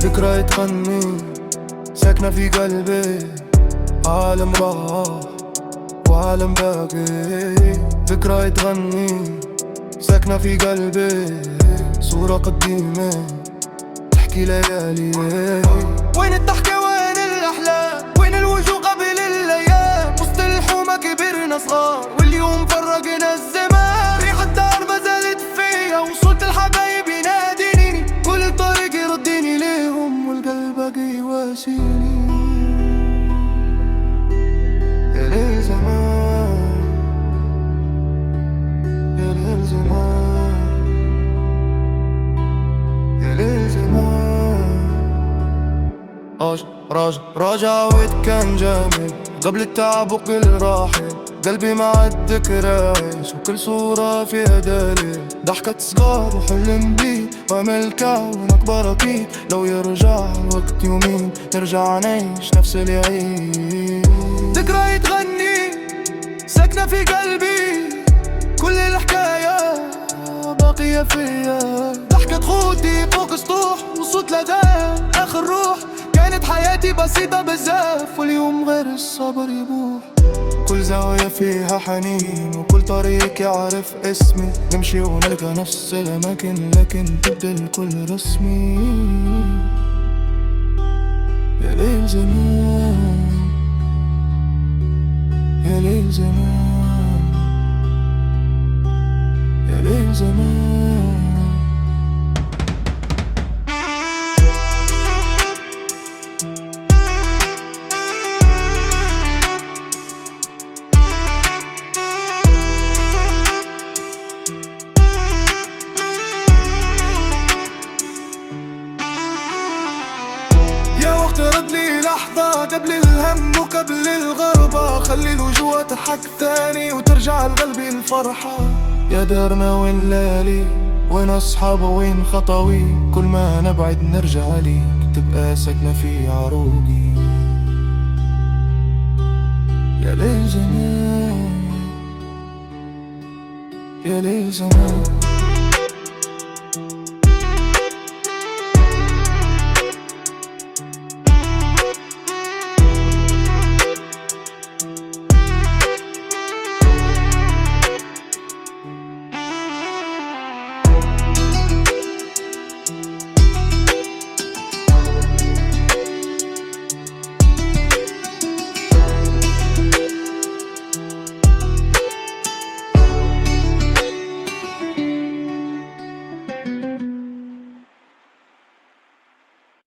ذكرى تغني ساكنة في قلبي، عالم راح وعالم باقي. ذكرى تغني ساكنة في قلبي، صورة قديمة تحكي ليالي. وين الضحكة وين الأحلام، وين الوجوه قبل الأيام؟ وسط الحومة كبرنا صغار واليوم فرقنا الزمان. ريحة الدار ما زالت فيا وصوت الحبايب يناديني، كل طريق يرديني ليهم والقلب باقي يواسيني. يا ليل زمان، يا ليل زمان، يا ليل زمان. راجع وكان جامد قبل التعب وكل راحة. قلبي مع الذكرى عايش وكل صورة فيها دليل. ضحكة صغار وحلم بيه وامل كون اكبر اكيد. لو يرجع الوقت يومين نرجع نعيش نفس اليعيش. ذكرى تغني ساكنة في قلبي، كل الحكاية باقية فيا. ضحكة خوتي فوق سطوح وصوت لذان اخر روح. كانت حياتي بسيطة بزاف واليوم غير الصبر يبوح. كل زاوية فيها حنين وكل طريق يعرف اسمي. نمشي ونلقى نفس الأماكن لكن تبدل كل رسمي. يا ليل زمان، يا ليل زمان، يا ليل زمان. اقترب لي لحظة قبل الهم وقبل الغربة. خلي الوجوه تضحك تاني وترجع لقلبي الفرحة. يا دارنا وين ليالي، وين أصحاب وين خطوي. كل ما نبعد نرجع ليك تبقى ساكنة في عروقي. يا ليل زمان، يا ليل زمان.